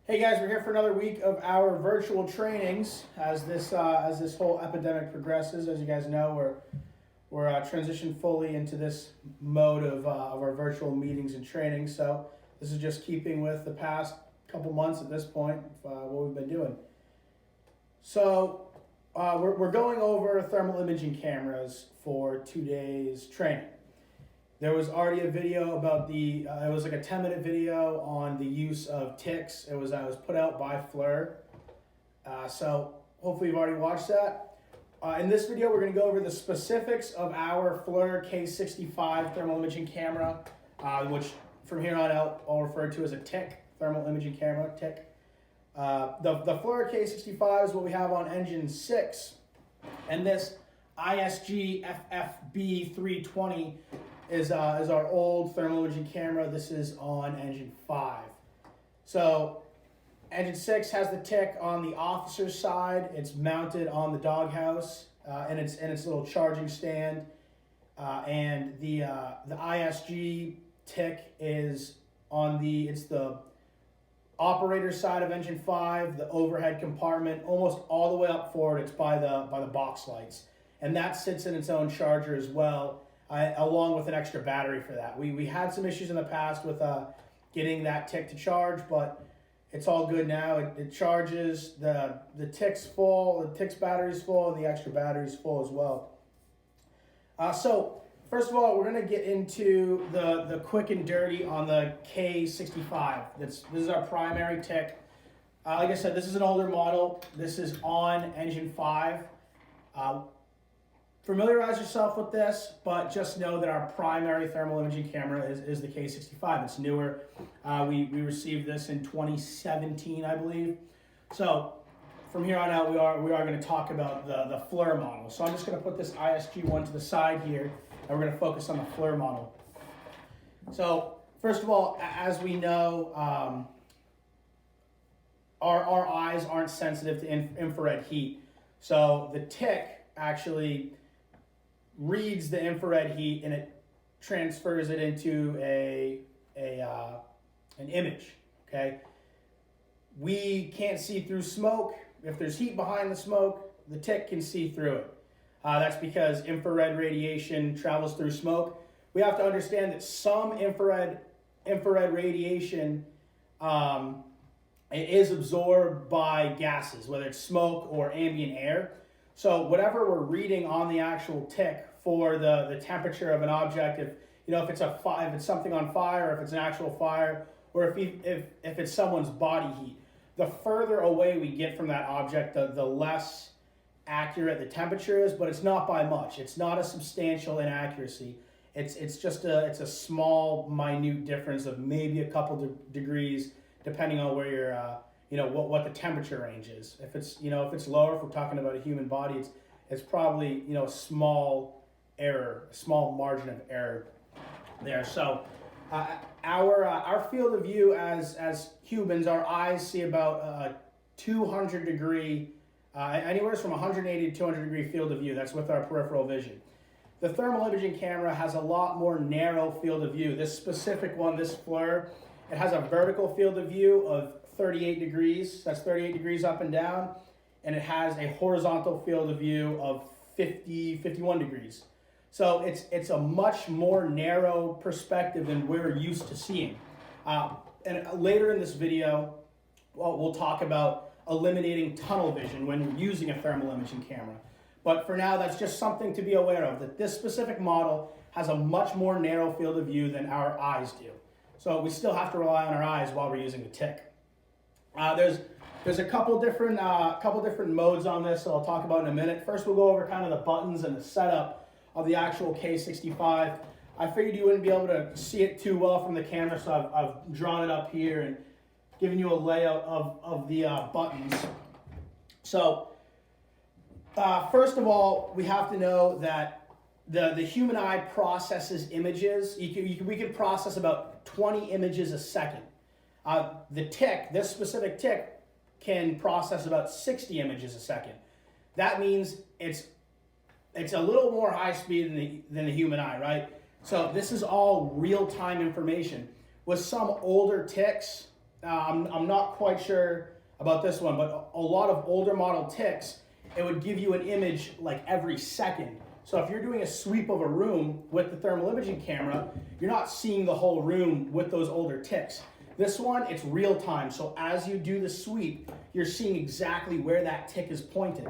Hey guys, we're here for another week of our virtual trainings as this whole epidemic progresses. As you guys know, we're transitioned fully into this mode of our virtual meetings and trainings. So this is just keeping with the past couple months at this point, what we've been doing. So we're going over thermal imaging cameras for today's training. There was already a video about it was like a 10-minute video on the use of ticks. It was put out by FLIR. So hopefully you've already watched that. In this video, we're going to go over the specifics of our FLIR K65 thermal imaging camera, which from here on out I'll refer to as a TIC, thermal imaging camera, TIC. The FLIR K65 is what we have on engine 6, and this ISG FFB 320 is our old thermal imaging camera. This is on engine 5. So engine 6 has the TIC on the officer's side. It's mounted on the doghouse and its little charging stand. And the ISG TIC is on the operator side of engine 5, the overhead compartment, almost all the way up forward. It's by the box lights, and that sits in its own charger as well. Along with an extra battery for that. We had some issues in the past with getting that TIC to charge, but it's all good now. It charges, the TIC's full, the TIC's battery's full, and the extra battery's full as well. So first of all, we're going to get into the quick and dirty on the K65. This is our primary TIC. Like I said, this is an older model. This is on engine 5. Familiarize yourself with this, but just know that our primary thermal imaging camera is the K65. It's newer. We received this in 2017, I believe. So from here on out, we are going to talk about the FLIR model. So I'm just going to put this ISG one to the side here, and we're going to focus on the FLIR model. So first of all, as we know, our eyes aren't sensitive to infrared heat. So the TIC actually reads the infrared heat and it transfers it into an image. Okay, we can't see through smoke. If there's heat behind the smoke, the TIC can see through it. That's because infrared radiation travels through smoke. We have to understand that some infrared radiation is absorbed by gases, whether it's smoke or ambient air. So whatever we're reading on the actual TIC for the temperature of an object, if it's something on fire, if it's an actual fire, or if it's someone's body heat, the further away we get from that object, the less accurate the temperature is. But it's not by much. It's not a substantial inaccuracy. It's just a small, minute difference of maybe a couple degrees, depending on where you're. What the temperature range is. If it's lower, if we're talking about a human body, it's probably a small error, a small margin of error there. So our field of view as humans, our eyes see about 200 degree, anywhere from 180 to 200 degree field of view. That's with our peripheral vision. The thermal imaging camera has a lot more narrow field of view. This specific one, this FLIR, it has a vertical field of view of 38 degrees. That's 38 degrees up and down. And it has a horizontal field of view of 51 degrees. So it's a much more narrow perspective than we're used to seeing. And later in this video, we'll talk about eliminating tunnel vision when we're using a thermal imaging camera. But for now, that's just something to be aware of, that this specific model has a much more narrow field of view than our eyes do. So we still have to rely on our eyes while we're using the TIC. There's a couple different modes on this that I'll talk about in a minute. First, we'll go over kind of the buttons and the setup of the actual K65. I figured you wouldn't be able to see it too well from the camera, so I've drawn it up here and given you a layout of the buttons. So first of all, we have to know that the human eye processes images. We can process about 20 images a second. The TIC, this specific TIC, can process about 60 images a second. That means it's a little more high speed than the human eye, right? So this is all real-time information. With some older TICs, I'm not quite sure about this one, but a lot of older model ticks, it would give you an image like every second. So if you're doing a sweep of a room with the thermal imaging camera, you're not seeing the whole room with those older ticks. This one, it's real time. So as you do the sweep, you're seeing exactly where that tick is pointed.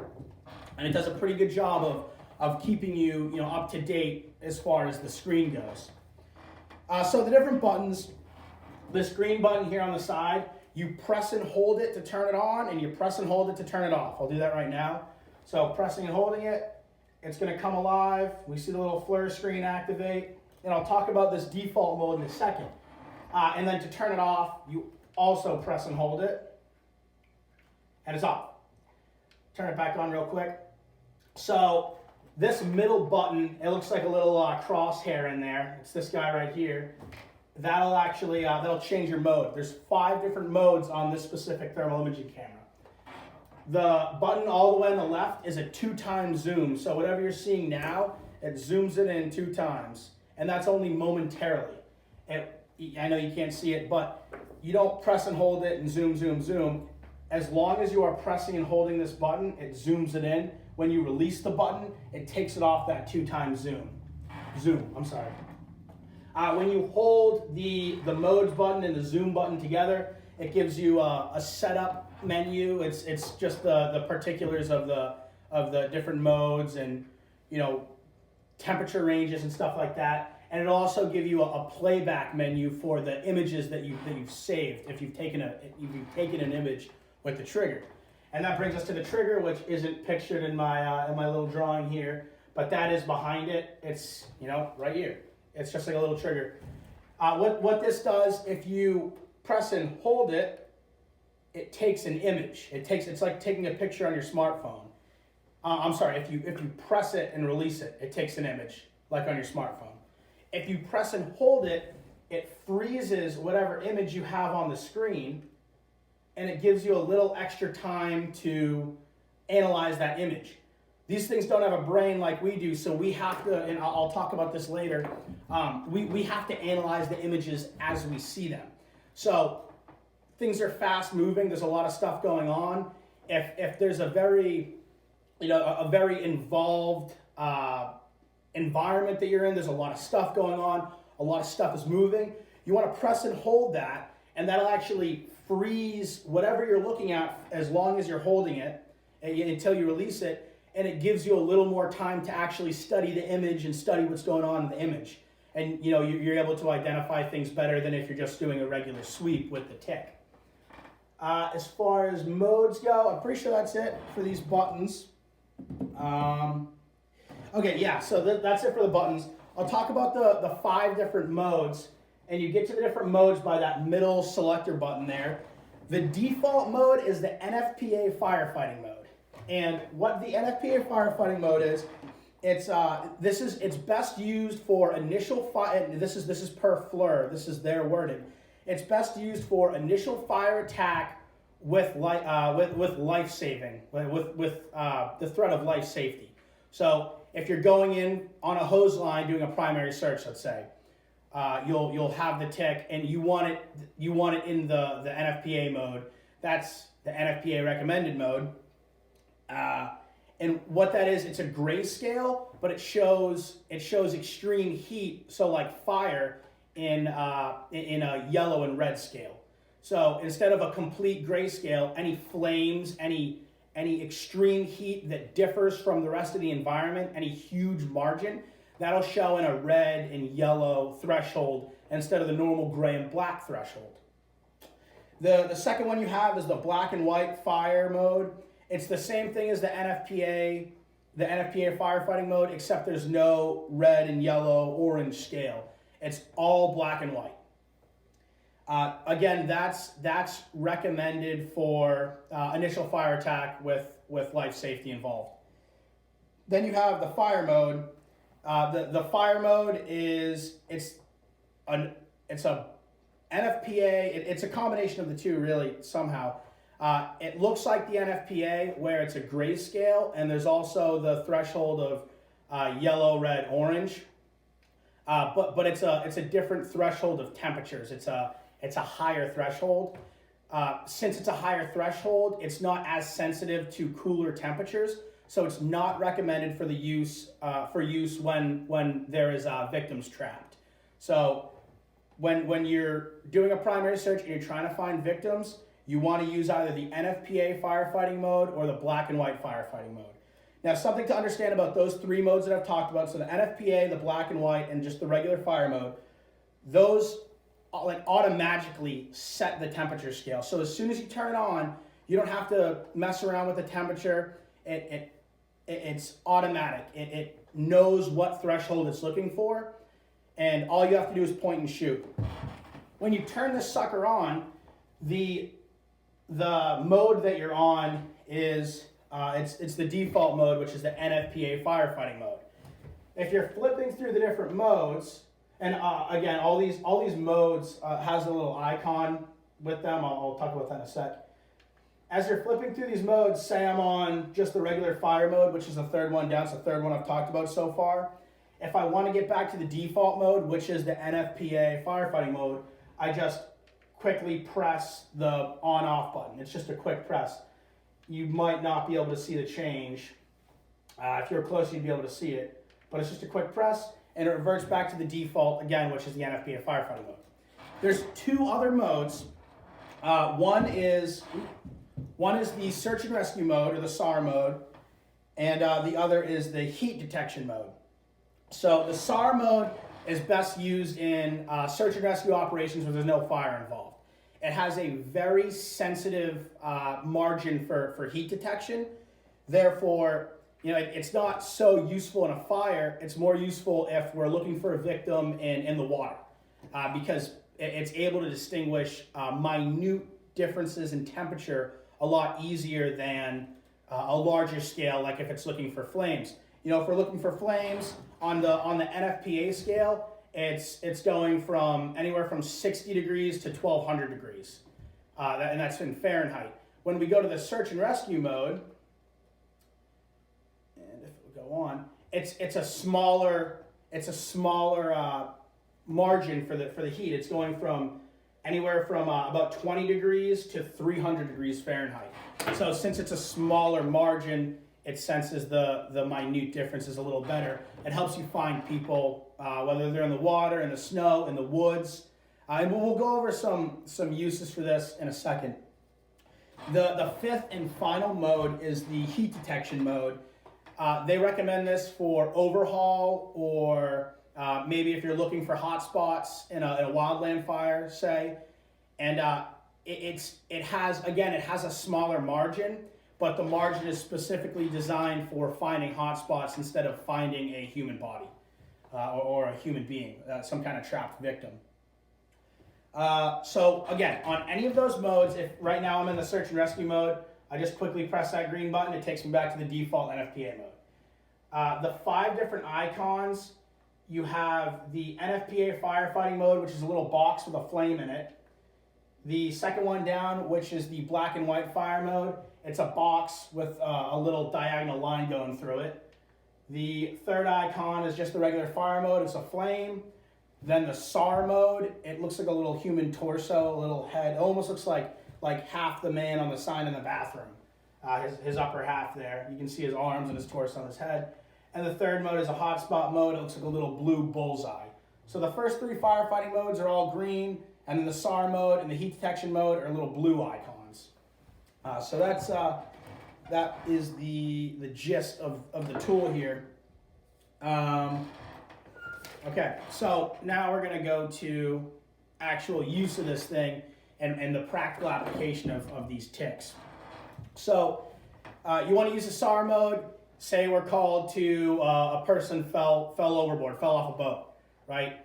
And it does a pretty good job of keeping you, up to date as far as the screen goes. So the different buttons, this green button here on the side, you press and hold it to turn it on, and you press and hold it to turn it off. I'll do that right now. So pressing and holding it, it's going to come alive. We see the little FLIR screen activate. And I'll talk about this default mode in a second. And then to turn it off, you also press and hold it, and it's off. Turn it back on real quick. So this middle button, it looks like a little crosshair in there. It's this guy right here. That'll actually, that'll change your mode. There's 5 different modes on this specific thermal imaging camera. The button all the way on the left is a 2-time zoom. So whatever you're seeing now, it zooms it in 2 times. And that's only momentarily. I know you can't see it, but you don't press and hold it and zoom, zoom, zoom. As long as you are pressing and holding this button, it zooms it in. When you release the button, it takes it off that 2-time zoom. When you hold the modes button and the zoom button together, it gives you a setup menu. It's just the particulars of the different modes and temperature ranges and stuff like that. And it'll also give you a playback menu for the images that you've saved if you've taken an image with the trigger. And that brings us to the trigger, which isn't pictured in my little drawing here, but that is behind it. It's right here. It's just like a little trigger. What this does, if you press and hold it, it takes an image. It's like taking a picture on your smartphone. If you press it and release it, it takes an image like on your smartphone. If you press and hold it, it freezes whatever image you have on the screen, and it gives you a little extra time to analyze that image. These things don't have a brain like we do, so we have to, and I'll talk about this later, we have to analyze the images as we see them. So things are fast moving, there's a lot of stuff going on. If there's a very involved environment that you're in, there's a lot of stuff going on, a lot of stuff is moving, you want to press and hold that, and that'll actually freeze whatever you're looking at as long as you're holding it until you release it, and it gives you a little more time to actually study the image and study what's going on in the image. And you're able to identify things better than if you're just doing a regular sweep with the tick. As far as modes go, I'm pretty sure that's it for these buttons. Okay, yeah, so that's it for the buttons. I'll talk about the 5 different modes, and you get to the different modes by that middle selector button there. The default mode is the NFPA firefighting mode. And what the NFPA firefighting mode is, it's best used for initial fire. This is per FLIR. This is their wording. It's best used for initial fire attack with life saving, with the threat of life safety. So if you're going in on a hose line doing a primary search, let's say, you'll have the tick and you want it in the NFPA mode. That's the NFPA recommended mode. And what that is, it's a grayscale, but it shows extreme heat, so like fire in a yellow and red scale. So instead of a complete grayscale, any flames, any extreme heat that differs from the rest of the environment, any huge margin, that'll show in a red and yellow threshold instead of the normal gray and black threshold. The second one you have is the black and white fire mode. It's the same thing as the NFPA firefighting mode, except there's no red and yellow, orange scale. It's all black and white. Again, that's recommended for initial fire attack with life safety involved. Then you have the fire mode. The fire mode it's a NFPA. It's a combination of the two, really, somehow. It looks like the NFPA, where it's a grayscale, and there's also the threshold of yellow, red, orange. But it's a different threshold of temperatures. It's a higher threshold. Since it's a higher threshold, it's not as sensitive to cooler temperatures, so it's not recommended for the use when there is victims trapped. So when you're doing a primary search and you're trying to find victims, you want to use either the NFPA firefighting mode or the black and white firefighting mode. Now, something to understand about those three modes that I've talked about, so the NFPA, the black and white, and just the regular fire mode, those like automatically set the temperature scale. So as soon as you turn it on, you don't have to mess around with the temperature. It's automatic. It knows what threshold it's looking for, and all you have to do is point and shoot. When you turn this sucker on, the mode that you're on is it's the default mode, which is the NFPA firefighting mode. If you're flipping through the different modes, and again, all these modes has a little icon with them. I'll talk about that in a sec. As you're flipping through these modes, say I'm on just the regular fire mode, which is the third one down. It's the third one I've talked about so far. If I want to get back to the default mode, which is the NFPA firefighting mode, I just quickly press the on-off button. It's just a quick press. You might not be able to see the change. If you're close, you'd be able to see it. But it's just a quick press, and it reverts back to the default again, which is the NFPA firefighting mode. There's two other modes. One is the search and rescue mode, or the SAR mode, and the other is the heat detection mode. So the SAR mode is best used in search and rescue operations where there's no fire involved. It has a very sensitive margin for heat detection. Therefore, it's not so useful in a fire. It's more useful if we're looking for a victim in the water, because it's able to distinguish minute differences in temperature a lot easier than a larger scale, like if it's looking for flames. If we're looking for flames on the NFPA scale, it's going from anywhere from 60 degrees to 1200 degrees, and that's in Fahrenheit. When we go to the search and rescue mode, and if we go on, it's a smaller margin for the heat. It's going from anywhere from about 20 degrees to 300 degrees Fahrenheit. So since it's a smaller margin, it senses the minute differences a little better. It helps you find people, whether they're in the water, in the snow, in the woods. And we'll go over some uses for this in a second. The fifth and final mode is the heat detection mode. They recommend this for overhaul, or maybe if you're looking for hot spots in a wildland fire, say. And it has a smaller margin, but the margin is specifically designed for finding hot spots instead of finding a human body or a human being, some kind of trapped victim. So again, on any of those modes, if right now I'm in the search and rescue mode, I just quickly press that green button. It takes me back to the default NFPA mode. The 5 different icons, you have the NFPA firefighting mode, which is a little box with a flame in it. The second one down, which is the black and white fire mode, it's a box with a little diagonal line going through it. The third icon is just the regular fire mode. It's a flame. Then the SAR mode, it looks like a little human torso, a little head. It almost looks like half the man on the sign in the bathroom. His upper half there. You can see his arms and his torso and his head. And the third mode is a hotspot mode. It looks like a little blue bullseye. So the first 3 firefighting modes are all green, and then the SAR mode and the heat detection mode are little blue icons. So that is the gist of the tool here. Okay, so now we're going to go to actual use of this thing and the practical application of these ticks. So you want to use the SAR mode. Say we're called to a person fell overboard, fell off a boat, right?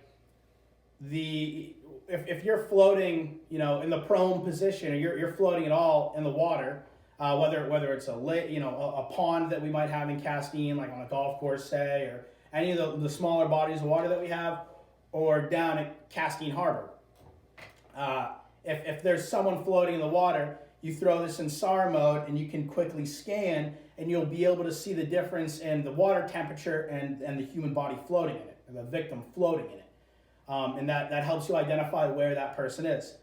If you're floating, in the prone position, or you're floating at all in the water, whether it's a lake, a pond that we might have in Castine, like on a golf course, say, or any of the smaller bodies of water that we have, or down at Castine Harbor. If there's someone floating in the water, you throw this in SAR mode and you can quickly scan, and you'll be able to see the difference in the water temperature and the human body floating in it, or the victim floating in it. And that helps you identify where that person is.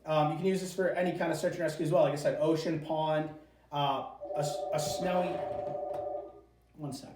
You can use this for any kind of search and rescue as well. Like I said, ocean, pond, a snowy. One sec.